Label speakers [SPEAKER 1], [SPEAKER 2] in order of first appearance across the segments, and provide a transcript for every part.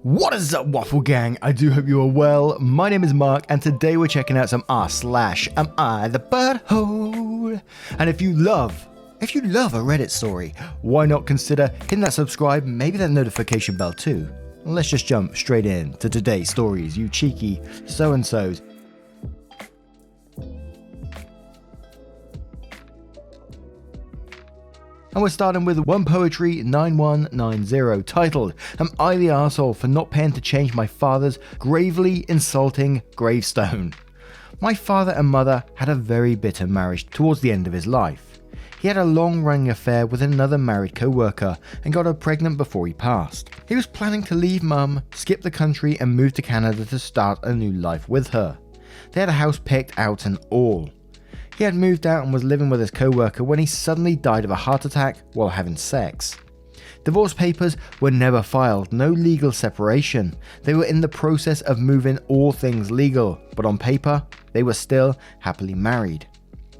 [SPEAKER 1] What is up, Waffle Gang? I do hope you are well. My name is Mark, and today we're checking out some r/AmITheButtHole. And if you love a Reddit story, why not consider hitting that subscribe, maybe that notification bell too. Let's just jump straight in to today's stories, you cheeky so-and-sos. And we're starting with One Poetry 9190, titled, Am I the Arsehole for not paying to change my father's gravely insulting gravestone? My father and mother had a very bitter marriage towards the end of his life. He had a long-running affair with another married co-worker and got her pregnant before he passed. He was planning to leave mum, skip the country and move to Canada to start a new life with her. They had a house picked out and all. He had moved out and was living with his co-worker when he suddenly died of a heart attack while having sex. Divorce papers were never filed, no legal separation. They were in the process of moving all things legal, but on paper, they were still happily married.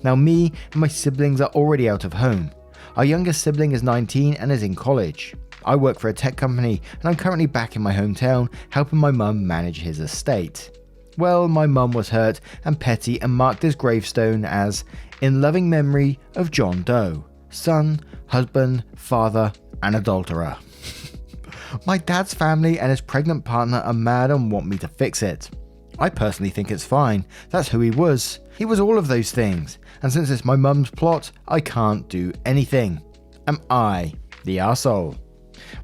[SPEAKER 1] Now me and my siblings are already out of home. Our youngest sibling is 19 and is in college. I work for a tech company and I'm currently back in my hometown helping my mum manage his estate. Well, my mum was hurt and petty and marked his gravestone as in loving memory of John Doe, son, husband, father, and adulterer. My dad's family and his pregnant partner are mad and want me to fix it. I personally think it's fine. That's who he was. He was all of those things. And since it's my mum's plot, I can't do anything. Am I the arsehole?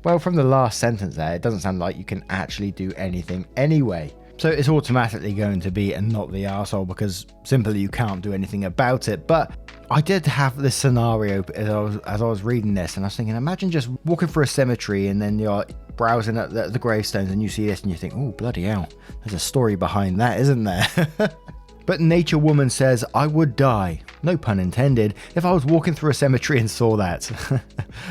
[SPEAKER 1] Well, from the last sentence there, it doesn't sound like you can actually do anything anyway. So it's automatically going to be a not the arsehole because simply you can't do anything about it. But I did have this scenario as I was reading this, and I was thinking, imagine just walking through a cemetery and then you're browsing at the gravestones and you see this and you think, oh, bloody hell, there's a story behind that, isn't there? But Nature Woman says, I would die, no pun intended, if I was walking through a cemetery and saw that.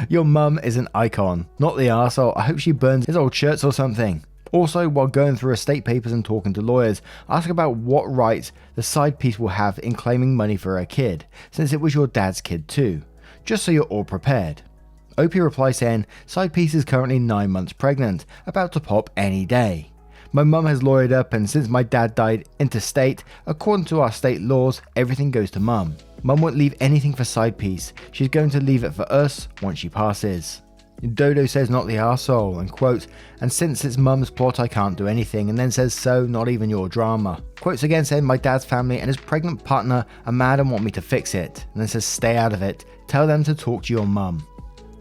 [SPEAKER 1] Your mum is an icon, not the arsehole. I hope she burns his old shirts or something. Also, while going through estate papers and talking to lawyers, ask about what rights the side piece will have in claiming money for her kid, since it was your dad's kid too, just so you're all prepared. Opie replies saying, side piece is currently 9 months pregnant, about to pop any day. My mum has lawyered up, and since my dad died interstate, according to our state laws, everything goes to mum. Mum won't leave anything for side piece, she's going to leave it for us once she passes. Dodo says not the arsehole and quotes, and since it's mum's plot I can't do anything, and then says so, not even your drama. Quotes again saying my dad's family and his pregnant partner are mad and want me to fix it, and then says stay out of it, tell them to talk to your mum.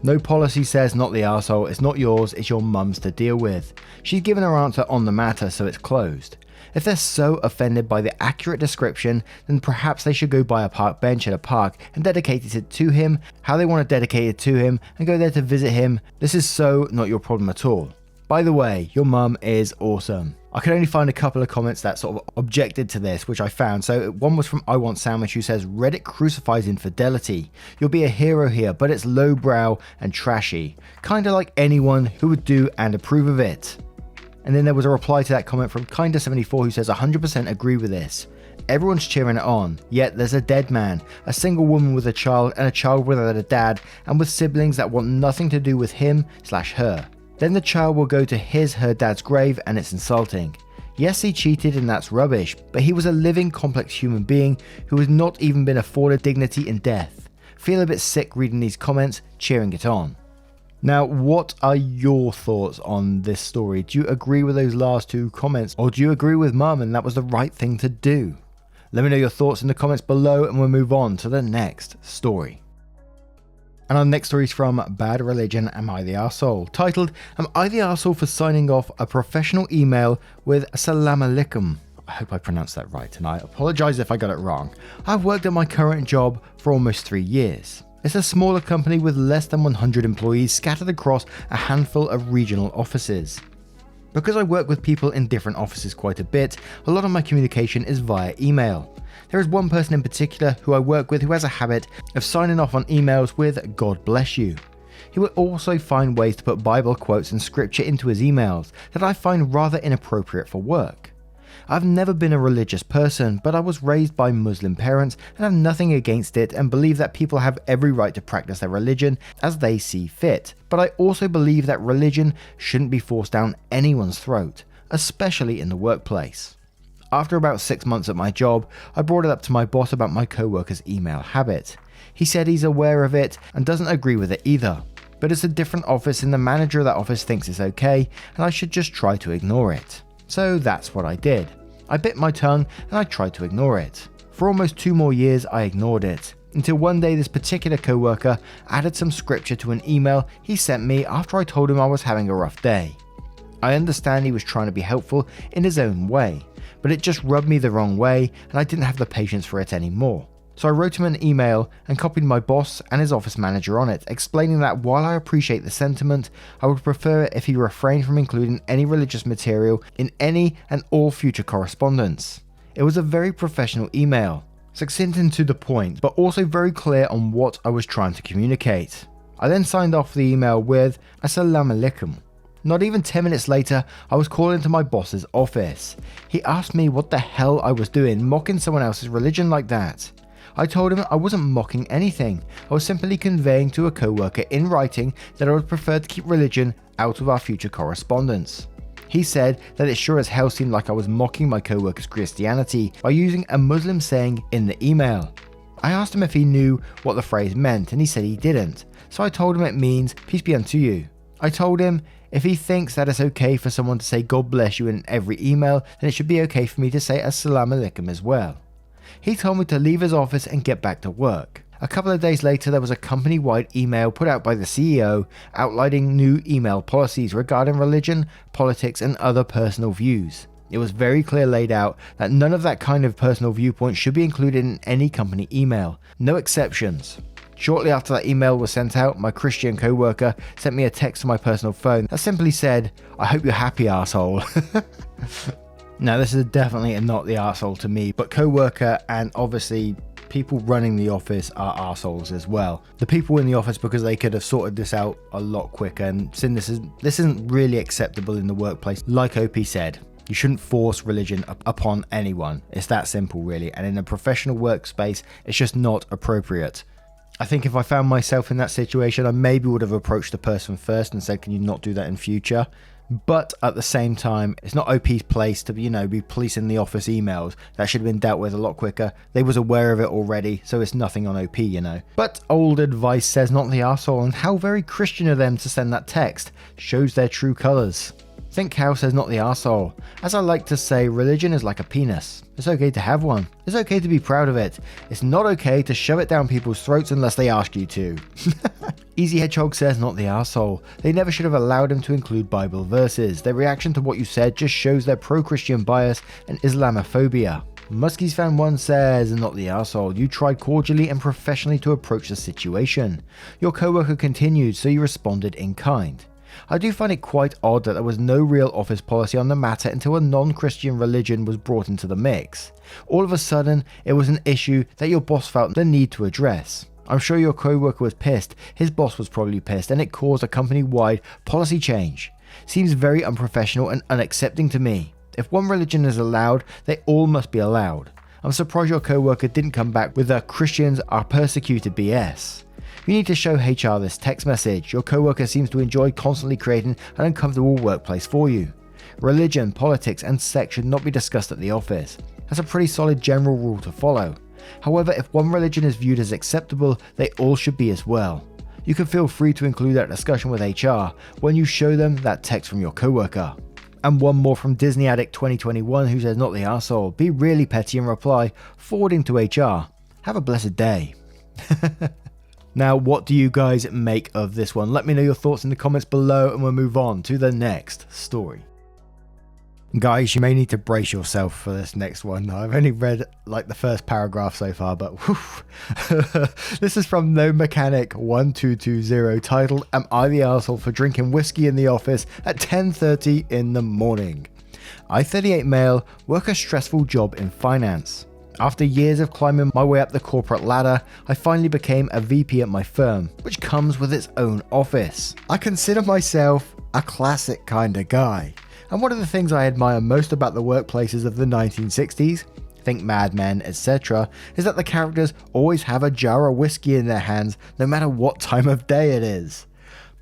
[SPEAKER 1] No policy says not the arsehole, it's not yours, it's your mum's to deal with. She's given her answer on the matter, so it's closed. If they're so offended by the accurate description, then perhaps they should go buy a park bench at a park and dedicate it to him, how they want to dedicate it to him, and go there to visit him. This is so not your problem at all. By the way, your mum is awesome. I could only find a couple of comments that sort of objected to this, which I found. So one was from I Want Sandwich, who says, Reddit crucifies infidelity. You'll be a hero here, but it's lowbrow and trashy. Kinda like anyone who would do and approve of it. And then there was a reply to that comment from Kinda74 who says 100% agree with this. Everyone's cheering it on, yet there's a dead man, a single woman with a child and a child without a dad and with siblings that want nothing to do with him/her. Then the child will go to her dad's grave and it's insulting. Yes, he cheated and that's rubbish, but he was a living complex human being who has not even been afforded dignity in death. Feel a bit sick reading these comments, cheering it on. Now, what are your thoughts on this story? Do you agree with those last two comments, or do you agree with mum and that was the right thing to do? Let me know your thoughts in the comments below and we'll move on to the next story. And our next story is from Bad Religion, Am I the Arsehole? Titled, Am I the Arsehole for signing off a professional email with Assalamu Alaikum? I hope I pronounced that right and I apologise if I got it wrong. I've worked at my current job for almost 3 years. It's a smaller company with less than 100 employees scattered across a handful of regional offices. Because I work with people in different offices quite a bit, a lot of my communication is via email. There is one person in particular who I work with who has a habit of signing off on emails with God bless you. He will also find ways to put Bible quotes and scripture into his emails that I find rather inappropriate for work. I've never been a religious person, but I was raised by Muslim parents and have nothing against it and believe that people have every right to practice their religion as they see fit. But I also believe that religion shouldn't be forced down anyone's throat, especially in the workplace. After about 6 months at my job, I brought it up to my boss about my co-worker's email habit. He said he's aware of it and doesn't agree with it either, but it's a different office and the manager of that office thinks it's okay and I should just try to ignore it. So that's what I did. I bit my tongue and I tried to ignore it. For almost 2 more years I ignored it, until one day this particular co-worker added some scripture to an email he sent me after I told him I was having a rough day. I understand he was trying to be helpful in his own way, but it just rubbed me the wrong way and I didn't have the patience for it anymore. So I wrote him an email and copied my boss and his office manager on it, explaining that while I appreciate the sentiment, I would prefer it if he refrained from including any religious material in any and all future correspondence. It was a very professional email, succinct and to the point, but also very clear on what I was trying to communicate. I then signed off the email with Assalamu alaikum. Not even 10 minutes later, I was called into my boss's office. He asked me what the hell I was doing mocking someone else's religion like that. I told him I wasn't mocking anything, I was simply conveying to a co-worker in writing that I would prefer to keep religion out of our future correspondence. He said that it sure as hell seemed like I was mocking my co-worker's Christianity by using a Muslim saying in the email. I asked him if he knew what the phrase meant and he said he didn't, so I told him it means peace be unto you. I told him if he thinks that it's okay for someone to say God bless you in every email, then it should be okay for me to say Assalamu alaikum as well. He told me to leave his office and get back to work. A couple of days later, there was a company-wide email put out by the CEO outlining new email policies regarding religion, politics, and other personal views. It was very clear laid out that none of that kind of personal viewpoint should be included in any company email, no exceptions. Shortly after that email was sent out, my Christian co-worker sent me a text to my personal phone that simply said, "I hope you're happy, arsehole." Now this is definitely not the arsehole to me, but co-worker and obviously people running the office are arseholes as well. The people in the office, because they could have sorted this out a lot quicker, and since this isn't really acceptable in the workplace. Like OP said, you shouldn't force religion upon anyone. It's that simple really, and in a professional workspace it's just not appropriate. I think if I found myself in that situation, I maybe would have approached the person first and said, can you not do that in future? But at the same time, it's not OP's place to, be policing the office emails. That should have been dealt with a lot quicker. They was aware of it already, so it's nothing on OP, But old advice says not the arsehole, and how very Christian of them to send that text. Shows their true colours. Think How says not the arsehole. As I like to say, religion is like a penis. It's okay to have one. It's okay to be proud of it. It's not okay to shove it down people's throats unless they ask you to. Easy Hedgehog says not the arsehole. They never should have allowed him to include Bible verses. Their reaction to what you said just shows their pro-Christian bias and Islamophobia. Muskie's Fan 1 says, not the arsehole. You tried cordially and professionally to approach the situation. Your co-worker continued, so you responded in kind. I do find it quite odd that there was no real office policy on the matter until a non-Christian religion was brought into the mix. All of a sudden, it was an issue that your boss felt the need to address. I'm sure your co-worker was pissed, his boss was probably pissed, and it caused a company-wide policy change. Seems very unprofessional and unaccepting to me. If one religion is allowed, they all must be allowed. I'm surprised your co-worker didn't come back with the Christians are persecuted BS. You need to show HR this text message. Your co-worker seems to enjoy constantly creating an uncomfortable workplace for you. Religion, politics, and sex should not be discussed at the office. That's a pretty solid general rule to follow. However, if one religion is viewed as acceptable, they all should be as well. You can feel free to include that discussion with HR when you show them that text from your co-worker. And one more from Disney Addict 2021 who says not the arsehole. Be really petty and reply, forwarding to HR. Have a blessed day. Now, what do you guys make of this one? Let me know your thoughts in the comments below and we'll move on to the next story. Guys, you may need to brace yourself for this next one. I've only read like the first paragraph so far, but this is from No Mechanic 1220 titled, Am I the Arsehole for drinking whiskey in the office at 10:30 in the morning? I, 38 male, work a stressful job in finance. After years of climbing my way up the corporate ladder, I finally became a VP at my firm, which comes with its own office. I consider myself a classic kind of guy. And one of the things I admire most about the workplaces of the 1960s, think Mad Men, etc., is that the characters always have a jar of whiskey in their hands no matter what time of day it is.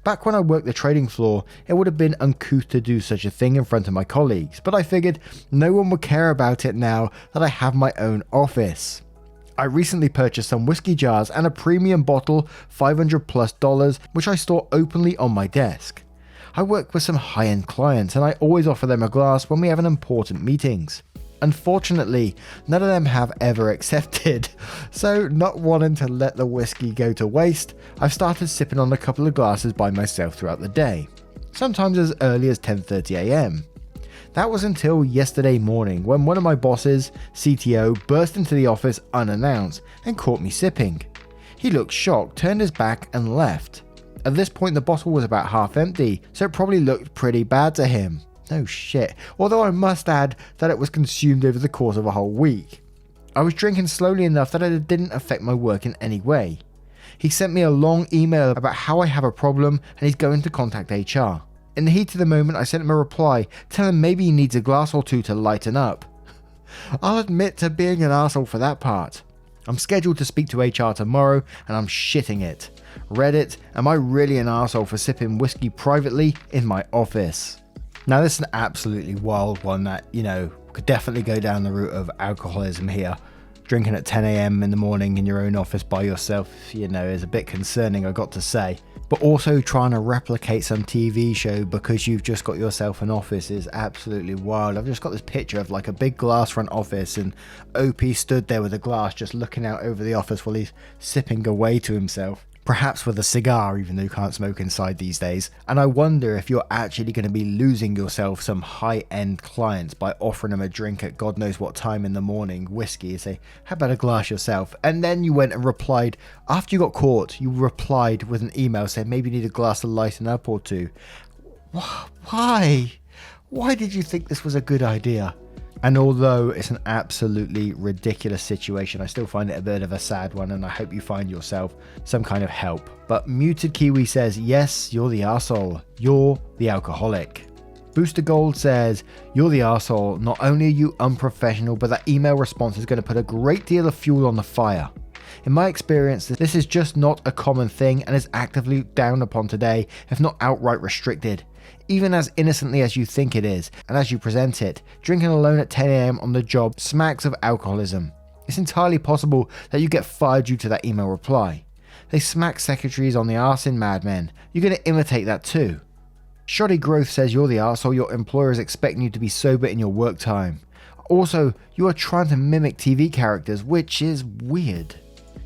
[SPEAKER 1] Back when I worked the trading floor, it would have been uncouth to do such a thing in front of my colleagues, but I figured no one would care about it now that I have my own office. I recently purchased some whiskey jars and a premium bottle, $500+, which I store openly on my desk. I work with some high-end clients and I always offer them a glass when we have an important meetings. Unfortunately, none of them have ever accepted, so not wanting to let the whiskey go to waste, I've started sipping on a couple of glasses by myself throughout the day, sometimes as early as 10:30 AM. That was until yesterday morning when one of my bosses, CTO, burst into the office unannounced and caught me sipping. He looked shocked, turned his back and left. At this point the bottle was about half empty, so it probably looked pretty bad to him. No shit, although I must add that it was consumed over the course of a whole week. I was drinking slowly enough that it didn't affect my work in any way. He sent me a long email about how I have a problem and he's going to contact HR. In the heat of the moment I sent him a reply, telling him maybe he needs a glass or two to lighten up. I'll admit to being an arsehole for that part. I'm scheduled to speak to HR tomorrow and I'm shitting it. Reddit, am I really an arsehole for sipping whiskey privately in my office? Now this is an absolutely wild one that, could definitely go down the route of alcoholism here. Drinking at 10 AM in the morning in your own office by yourself, is a bit concerning, I got to say. But also trying to replicate some TV show because you've just got yourself an office is absolutely wild. I've just got this picture of like a big glass front office and OP stood there with a glass just looking out over the office while he's sipping away to himself. Perhaps with a cigar, even though you can't smoke inside these days. And I wonder if you're actually going to be losing yourself some high-end clients by offering them a drink at God knows what time in the morning, whiskey, and say, how about a glass yourself? And then you went and replied, after you got caught, you replied with an email saying maybe you need a glass to lighten up or two. Why? Why did you think this was a good idea? And although it's an absolutely ridiculous situation, I still find it a bit of a sad one and I hope you find yourself some kind of help. But Muted Kiwi says, yes, you're the arsehole. You're the alcoholic. Booster Gold says, you're the arsehole. Not only are you unprofessional, but that email response is going to put a great deal of fuel on the fire. In my experience, this is just not a common thing and is actively down upon today, if not outright restricted. Even as innocently as you think it is, and as you present it, drinking alone at 10 AM on the job smacks of alcoholism. It's entirely possible that you get fired due to that email reply. They smack secretaries on the arse in Mad Men. You're going to imitate that too. Shoddy Growth says you're the arsehole. Your employer is expecting you to be sober in your work time. Also, you are trying to mimic TV characters, which is weird.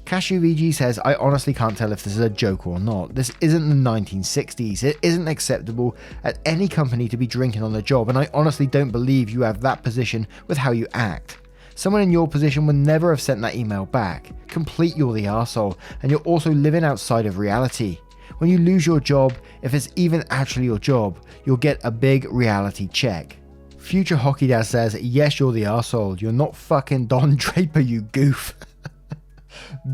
[SPEAKER 1] Cashew VG says, I honestly can't tell if this is a joke or not. This isn't the 1960s. It isn't acceptable at any company to be drinking on the job, and I honestly don't believe you have that position with how you act. Someone in your position would never have sent that email back. Complete you're the arsehole, and you're also living outside of reality. When you lose your job, if it's even actually your job, you'll get a big reality check. Future Hockey Dad says, yes, you're the arsehole. You're not fucking Don Draper, you goof.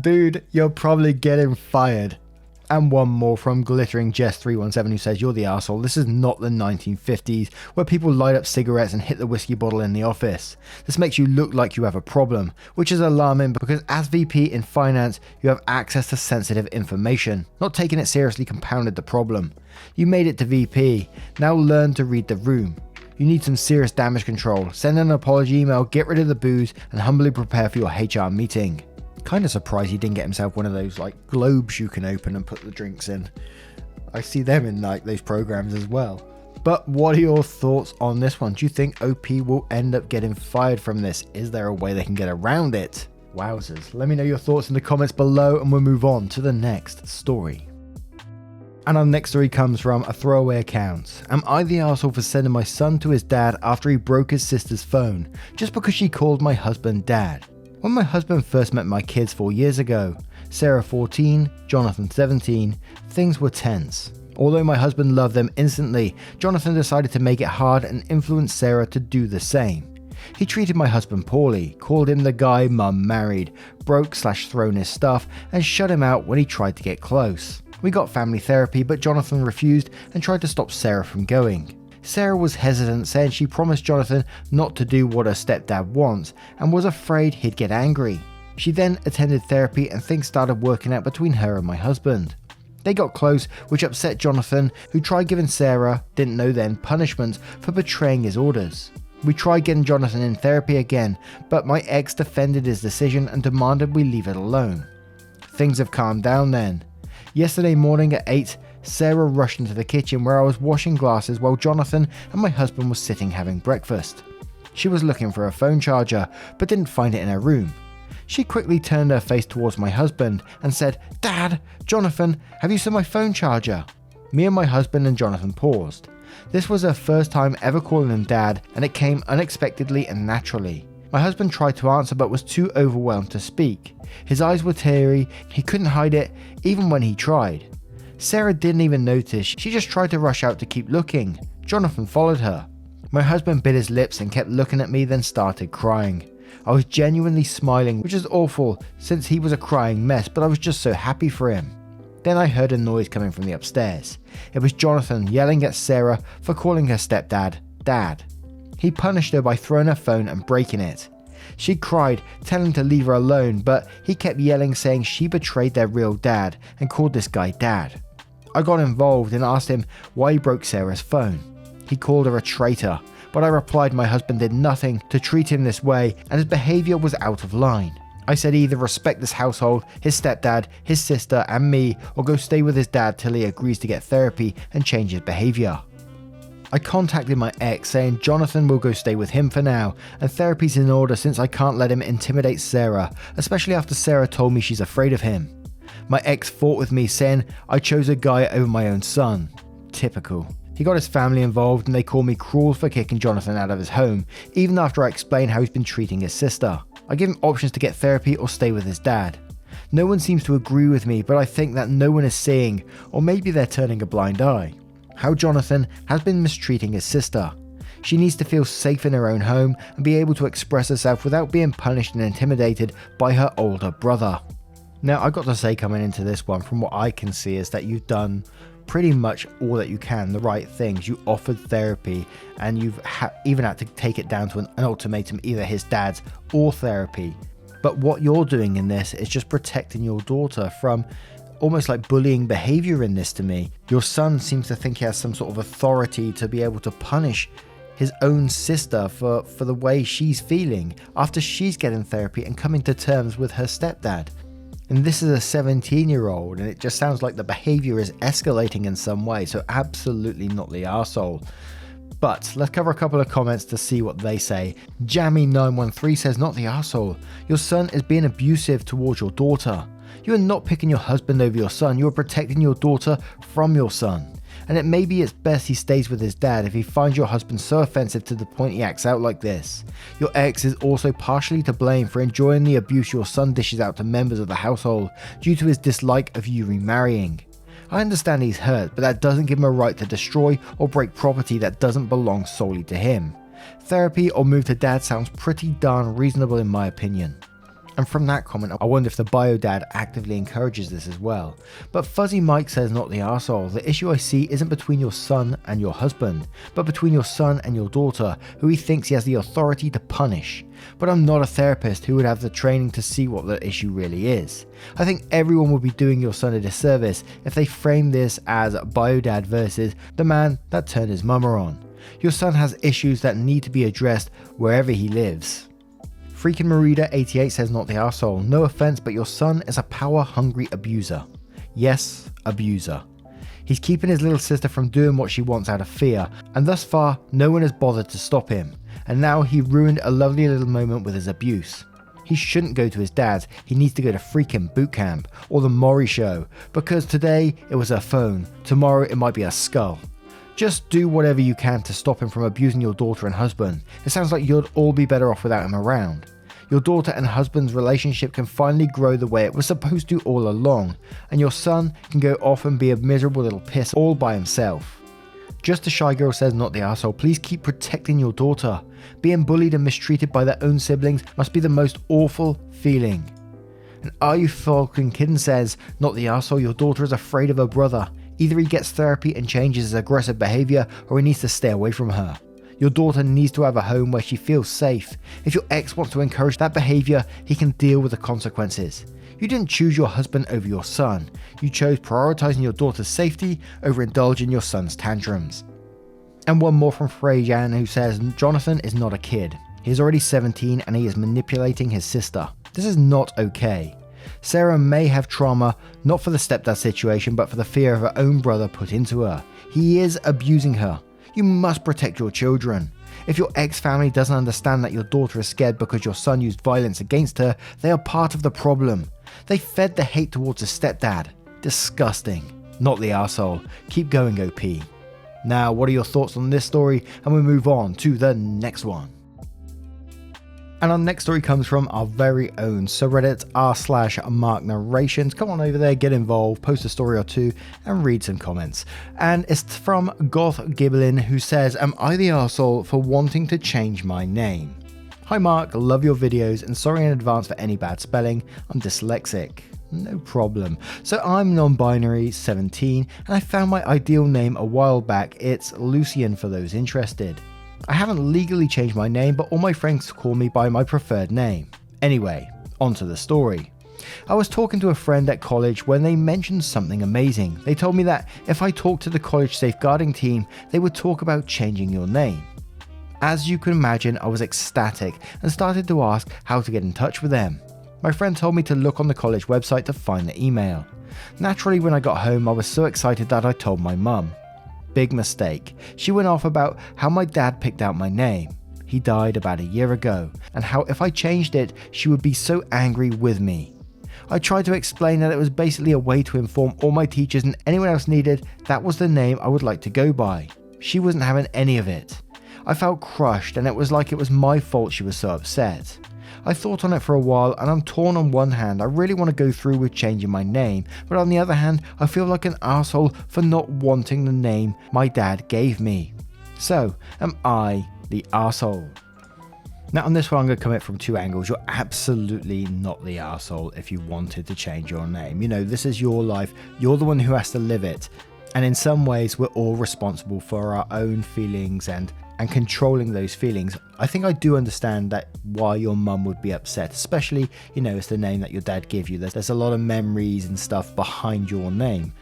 [SPEAKER 1] Dude, you're probably getting fired. And one more from Glittering Jess 317 who says, you're the arsehole. This is not the 1950s where people light up cigarettes and hit the whiskey bottle in the office. This makes you look like you have a problem, which is alarming because as VP in finance, you have access to sensitive information. Not taking it seriously compounded the problem. You made it to VP. Now learn to read the room. You need some serious damage control. Send an apology email, get rid of the booze, and humbly prepare for your HR meeting. Kind of surprised he didn't get himself one of those like globes you can open and put the drinks in. I see them in like those programs as well. But what are your thoughts on this one? Do you think OP will end up getting fired from this? Is there a way they can get around it? Wowzers. Let me know your thoughts in the comments below and we'll move on to the next story. And our next story comes from a throwaway account. Am I the arsehole for sending my son to his dad after he broke his sister's phone just because she called my husband dad? When my husband first met my kids 4 years ago, Sarah 14, Jonathan 17, things were tense. Although my husband loved them instantly, Jonathan decided to make it hard and influence Sarah to do the same. He treated my husband poorly, called him the guy mum married, broke/thrown his stuff, and shut him out when he tried to get close. We got family therapy, but Jonathan refused and tried to stop Sarah from going. Sarah was hesitant, saying she promised Jonathan not to do what her stepdad wants and was afraid he'd get angry. She then attended therapy and things started working out between her and my husband. They got close, which upset Jonathan, who tried giving Sarah, didn't know then, punishments for betraying his orders. We tried getting Jonathan in therapy again, but my ex defended his decision and demanded we leave it alone. Things have calmed down then. Yesterday morning at 8, Sarah rushed into the kitchen where I was washing glasses while Jonathan and my husband were sitting having breakfast. She was looking for a phone charger, but didn't find it in her room. She quickly turned her face towards my husband and said, "Dad, Jonathan, have you seen my phone charger?" Me and my husband and Jonathan paused. This was her first time ever calling him Dad, and it came unexpectedly and naturally. My husband tried to answer but was too overwhelmed to speak. His eyes were teary, he couldn't hide it even when he tried. Sarah didn't even notice, she just tried to rush out to keep looking. Jonathan followed her. My husband bit his lips and kept looking at me, then started crying. I was genuinely smiling, which is awful since he was a crying mess, but I was just so happy for him. Then I heard a noise coming from the upstairs. It was Jonathan yelling at Sarah for calling her stepdad Dad. He punished her by throwing her phone and breaking it. She cried, telling him to leave her alone, but he kept yelling, saying she betrayed their real dad and called this guy Dad. I got involved and asked him why he broke Sarah's phone. He called her a traitor, but I replied my husband did nothing to treat him this way and his behaviour was out of line. I said either respect this household, his stepdad, his sister and me, or go stay with his dad till he agrees to get therapy and change his behaviour. I contacted my ex saying Jonathan will go stay with him for now and therapy's in order since I can't let him intimidate Sarah, especially after Sarah told me she's afraid of him. My ex fought with me saying I chose a guy over my own son. Typical. He got his family involved and they called me cruel for kicking Jonathan out of his home, even after I explained how he's been treating his sister. I give him options to get therapy or stay with his dad. No one seems to agree with me, but I think that no one is seeing, or maybe they're turning a blind eye, how Jonathan has been mistreating his sister. She needs to feel safe in her own home and be able to express herself without being punished and intimidated by her older brother. Now, I got to say coming into this one, from what I can see, is that you've done pretty much all that you can, the right things. You offered therapy and you've even had to take it down to an ultimatum, either his dad's or therapy. But what you're doing in this is just protecting your daughter from almost like bullying behavior in this to me. Your son seems to think he has some sort of authority to be able to punish his own sister for the way she's feeling after she's getting therapy and coming to terms with her stepdad. And this is a 17-year-old, and it just sounds like the behavior is escalating in some way, so absolutely not the arsehole. But let's cover a couple of comments to see what they say. Jammy913 says, not the arsehole. Your son is being abusive towards your daughter. You are not picking your husband over your son, you are protecting your daughter from your son. And it may be it's best he stays with his dad if he finds your husband so offensive to the point he acts out like this. Your ex is also partially to blame for enjoying the abuse your son dishes out to members of the household due to his dislike of you remarrying. I understand he's hurt, but that doesn't give him a right to destroy or break property that doesn't belong solely to him. Therapy or move to dad sounds pretty darn reasonable in my opinion. And from that comment, I wonder if the bio dad actively encourages this as well. But Fuzzy Mike says, not the arsehole. The issue I see isn't between your son and your husband, but between your son and your daughter, who he thinks he has the authority to punish. But I'm not a therapist who would have the training to see what the issue really is. I think everyone would be doing your son a disservice if they frame this as bio dad versus the man that turned his mama on. Your son has issues that need to be addressed wherever he lives. Freaking Marida88 says, not the arsehole. No offense, but your son is a power-hungry abuser. Yes, abuser. He's keeping his little sister from doing what she wants out of fear, and thus far, no one has bothered to stop him. And now he ruined a lovely little moment with his abuse. He shouldn't go to his dad's, he needs to go to freaking boot camp, or the Maury show, because today it was a phone, tomorrow it might be a skull. Just do whatever you can to stop him from abusing your daughter and husband. It sounds like you'd all be better off without him around. Your daughter and husband's relationship can finally grow the way it was supposed to all along, and your son can go off and be a miserable little piss all by himself. Just a Shy Girl says, not the arsehole. Please keep protecting your daughter. Being bullied and mistreated by their own siblings must be the most awful feeling. And Are You Falcon Kitten says, not the arsehole. Your daughter is afraid of her brother. Either he gets therapy and changes his aggressive behaviour, or he needs to stay away from her. Your daughter needs to have a home where she feels safe. If your ex wants to encourage that behaviour, he can deal with the consequences. You didn't choose your husband over your son. You chose prioritising your daughter's safety over indulging your son's tantrums. And one more from Freyan, who says, Jonathan is not a kid. He is already 17 and he is manipulating his sister. This is not okay. Sarah may have trauma, not for the stepdad situation, but for the fear of her own brother put into her. He is abusing her. You must protect your children. If your ex-family doesn't understand that your daughter is scared because your son used violence against her, they are part of the problem. They fed the hate towards a stepdad. Disgusting. Not the arsehole. Keep going, OP. Now, what are your thoughts on this story? And we move on to the next one. And our next story comes from our very own subreddit r/Mark Narrations. Come on over there, get involved, post a story or two, and read some comments. And it's from Goth Giblin, who says, Am I the arsehole for wanting to change my name? Hi Mark, love your videos and sorry in advance for any bad spelling. I'm dyslexic. No problem. So I'm non-binary, 17, and I found my ideal name a while back. It's Lucian for those interested. I haven't legally changed my name, but all my friends call me by my preferred name. Anyway, onto the story. I was talking to a friend at college when they mentioned something amazing. They told me that if I talked to the college safeguarding team, they would talk about changing your name. As you can imagine, I was ecstatic and started to ask how to get in touch with them. My friend told me to look on the college website to find the email. Naturally, when I got home, I was so excited that I told my mum. Big mistake. She went off about how my dad picked out my name. He died about a year ago, and how if I changed it, she would be so angry with me. I tried to explain that it was basically a way to inform all my teachers and anyone else needed that was the name I would like to go by. She wasn't having any of it. I felt crushed, and it was like it was my fault she was so upset. I thought on it for a while, and I'm torn. On one hand, I really want to go through with changing my name, but on the other hand, I feel like an asshole for not wanting the name my dad gave me. So, am I the asshole? Now on this one, I'm going to come at it from two angles. You're absolutely not the arsehole if you wanted to change your name. You know, this is your life. You're the one who has to live it. And in some ways, we're all responsible for our own feelings and controlling those feelings. I think I do understand that why your mum would be upset, especially, you know, it's the name that your dad gave you. There's a lot of memories and stuff behind your name.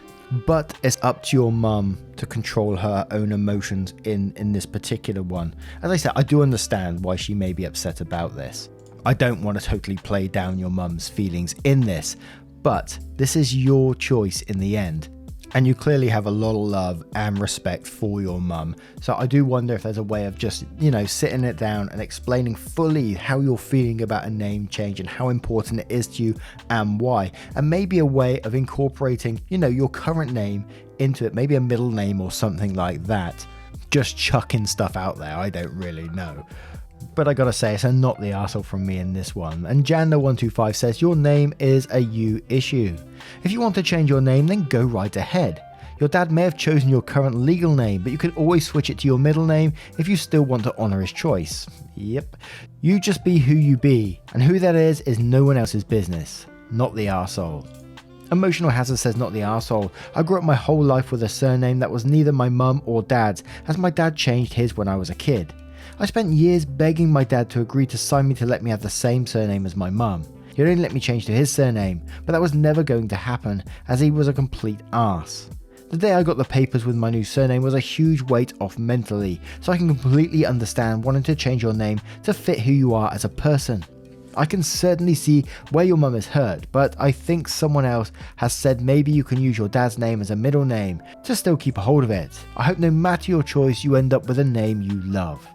[SPEAKER 1] But it's up to your mum to control her own emotions in this particular one. As I said, I do understand why she may be upset about this. I don't want to totally play down your mum's feelings in this, but this is your choice in the end. And you clearly have a lot of love and respect for your mum. So I do wonder if there's a way of just, you know, sitting it down and explaining fully how you're feeling about a name change and how important it is to you and why. And maybe a way of incorporating, you know, your current name into it, maybe a middle name or something like that. Just chucking stuff out there, I don't really know. But I gotta say, it's a not the arsehole from me in this one. And Janda125 says, your name is a you issue. If you want to change your name, then go right ahead. Your dad may have chosen your current legal name, but you can always switch it to your middle name if you still want to honour his choice. Yep. You just be who you be, and who that is no one else's business. Not the arsehole. Emotional Hazard says, not the arsehole. I grew up my whole life with a surname that was neither my mum or dad's, as my dad changed his when I was a kid. I spent years begging my dad to agree to sign me to let me have the same surname as my mum. He only let me change to his surname, but that was never going to happen as he was a complete arse. The day I got the papers with my new surname was a huge weight off mentally, so I can completely understand wanting to change your name to fit who you are as a person. I can certainly see where your mum is hurt, but I think someone else has said maybe you can use your dad's name as a middle name to still keep a hold of it. I hope no matter your choice you end up with a name you love.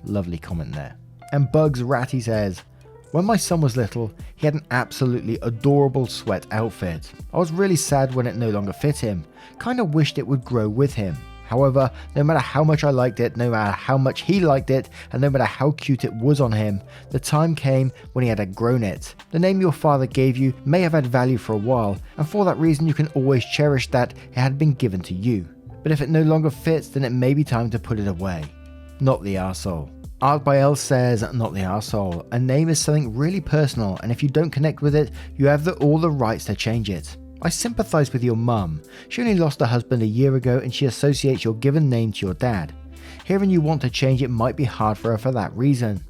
[SPEAKER 1] Lovely comment there. And Bugs Ratty says, when my son was little, he had an absolutely adorable sweat outfit. I was really sad when it no longer fit him. Kinda wished it would grow with him. However, no matter how much I liked it, no matter how much he liked it, and no matter how cute it was on him, the time came when he had outgrown it. The name your father gave you may have had value for a while, and for that reason you can always cherish that it had been given to you. But if it no longer fits, then it may be time to put it away. Not the arsehole. Art by L says, not the arsehole. A name is something really personal, and if you don't connect with it, you have all the rights to change it. I sympathise with your mum. She only lost her husband a year ago and she associates your given name to your dad. Hearing you want to change it might be hard for her for that reason.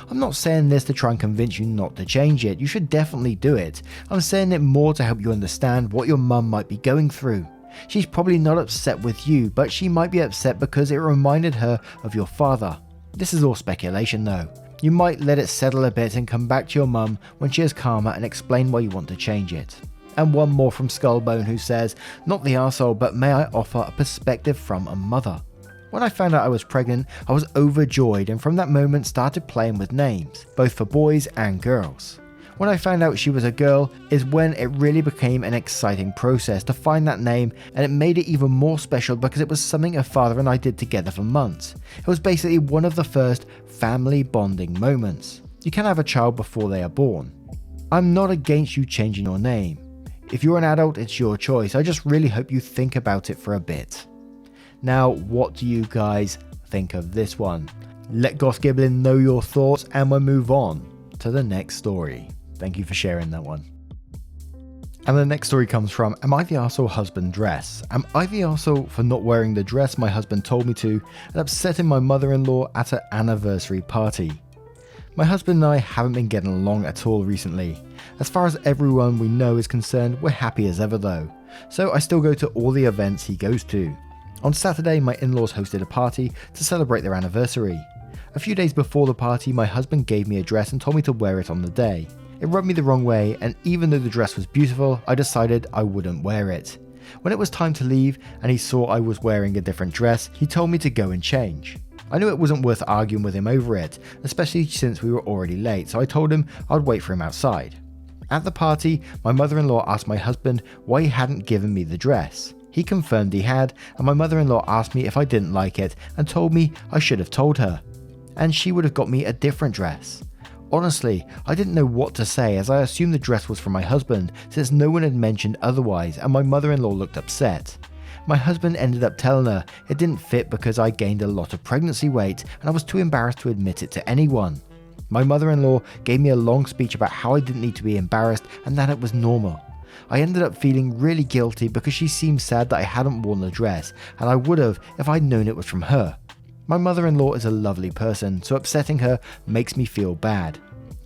[SPEAKER 1] I'm not saying this to try and convince you not to change it, you should definitely do it. I'm saying it more to help you understand what your mum might be going through. She's probably not upset with you, but she might be upset because it reminded her of your father. This is all speculation though. You might let it settle a bit and come back to your mum when she is calmer and explain why you want to change it. And one more from Skullbone who says, not the arsehole, but may I offer a perspective from a mother. When I found out I was pregnant, I was overjoyed and from that moment started playing with names, both for boys and girls. When I found out she was a girl is when it really became an exciting process to find that name, and it made it even more special because it was something her father and I did together for months. It was basically one of the first family bonding moments. You can have a child before they are born. I'm not against you changing your name. If you're an adult, it's your choice. I just really hope you think about it for a bit. Now, what do you guys think of this one? Let Goss Giblin know your thoughts and we'll move on to the next story. Thank you for sharing that one. And the next story comes from, am I the arsehole husband dress? Am I the arsehole for not wearing the dress my husband told me to and upsetting my mother-in-law at her anniversary party? My husband and I haven't been getting along at all recently. As far as everyone we know is concerned, we're happy as ever though. So I still go to all the events he goes to. On Saturday, my in-laws hosted a party to celebrate their anniversary. A few days before the party, my husband gave me a dress and told me to wear it on the day. It rubbed me the wrong way, and even though the dress was beautiful, I decided I wouldn't wear it. When it was time to leave and he saw I was wearing a different dress, he told me to go and change. I knew it wasn't worth arguing with him over it, especially since we were already late, so I told him I'd wait for him outside. At the party, my mother-in-law asked my husband why he hadn't given me the dress. He confirmed he had, and my mother-in-law asked me if I didn't like it and told me I should have told her, and she would have got me a different dress. Honestly, I didn't know what to say as I assumed the dress was for my husband since no one had mentioned otherwise, and my mother-in-law looked upset. My husband ended up telling her it didn't fit because I gained a lot of pregnancy weight and I was too embarrassed to admit it to anyone. My mother-in-law gave me a long speech about how I didn't need to be embarrassed and that it was normal. I ended up feeling really guilty because she seemed sad that I hadn't worn the dress, and I would have if I'd known it was from her. My mother-in-law is a lovely person, so upsetting her makes me feel bad.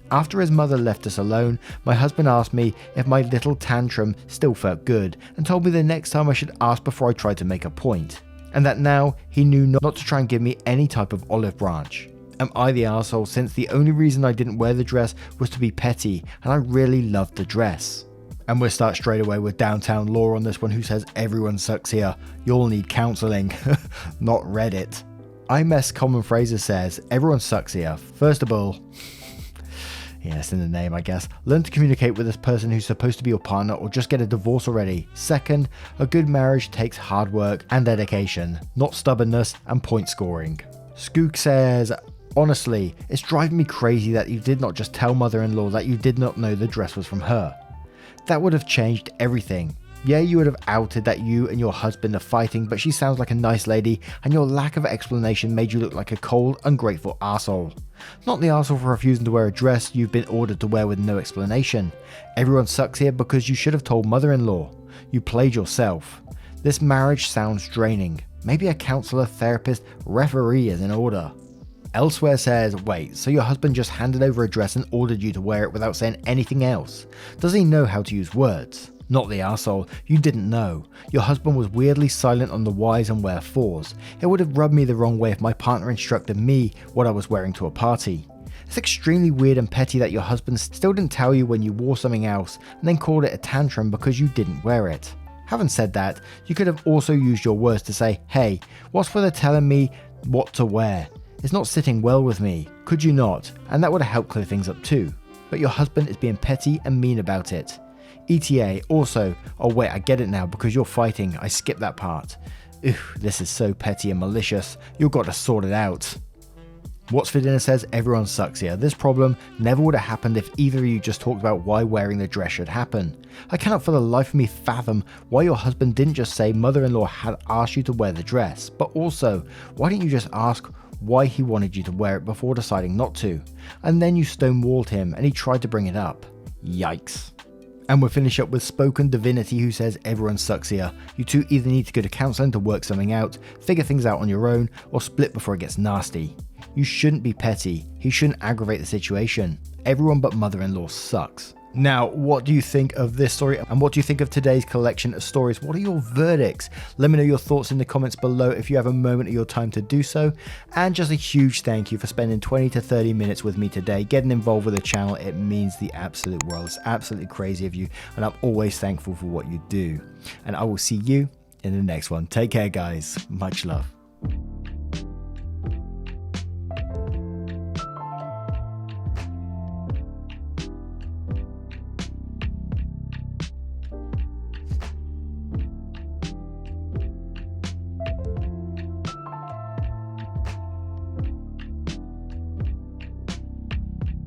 [SPEAKER 1] After his mother left us alone, my husband asked me if my little tantrum still felt good and told me the next time I should ask before I tried to make a point, and that now he knew not to try and give me any type of olive branch. Am I the arsehole since the only reason I didn't wear the dress was to be petty and I really loved the dress? And we'll start straight away with Downtown Law on this one, who says everyone sucks here, you'll need counselling, not Reddit. IMS Common Phrases says everyone sucks here. First of all, yeah, it's in the name, I guess. Learn to communicate with this person who's supposed to be your partner or just get a divorce already. Second, a good marriage takes hard work and dedication, not stubbornness and point scoring. Skook says, honestly, it's driving me crazy that you did not just tell mother-in-law that you did not know the dress was from her. That would have changed everything. Yeah, you would have outed that you and your husband are fighting, but she sounds like a nice lady, and your lack of explanation made you look like a cold, ungrateful arsehole. Not the arsehole for refusing to wear a dress you've been ordered to wear with no explanation. Everyone sucks here because you should have told mother-in-law. You played yourself. This marriage sounds draining. Maybe a counsellor, therapist, referee is in order. Elsewhere says, wait, so your husband just handed over a dress and ordered you to wear it without saying anything else? Does he know how to use words? Not the arsehole, you didn't know. Your husband was weirdly silent on the whys and wherefores. It would have rubbed me the wrong way if my partner instructed me what I was wearing to a party. It's extremely weird and petty that your husband still didn't tell you when you wore something else and then called it a tantrum because you didn't wear it. Having said that, you could have also used your words to say, hey, what's with her telling me what to wear? It's not sitting well with me, could you not? And that would have helped clear things up too. But your husband is being petty and mean about it. ETA also, oh wait, I get it now because you're fighting, I skipped that part. This is so petty and malicious, you've got to sort it out. What's for Dinner says everyone sucks here. This problem never would have happened if either of you just talked about why wearing the dress should happen. I cannot for the life of me fathom why your husband didn't just say mother-in-law had asked you to wear the dress, but also, why didn't you just ask why he wanted you to wear it before deciding not to? And then you stonewalled him and he tried to bring it up. Yikes. And we'll finish up with Spoken Divinity, who says, everyone sucks here. You two either need to go to counselling to work something out, figure things out on your own, or split before it gets nasty. You shouldn't be petty. He shouldn't aggravate the situation. Everyone but mother-in-law sucks. Now, what do you think of this story, and what do you think of today's collection of stories? What are your verdicts? Let me know your thoughts in the comments below if you have a moment of your time to do so. And just a huge thank you for spending 20 to 30 minutes with me today, getting involved with the channel. It means the absolute world. It's absolutely crazy of you, and I'm always thankful for what you do. And I will see you in the next one. Take care, guys. Much love.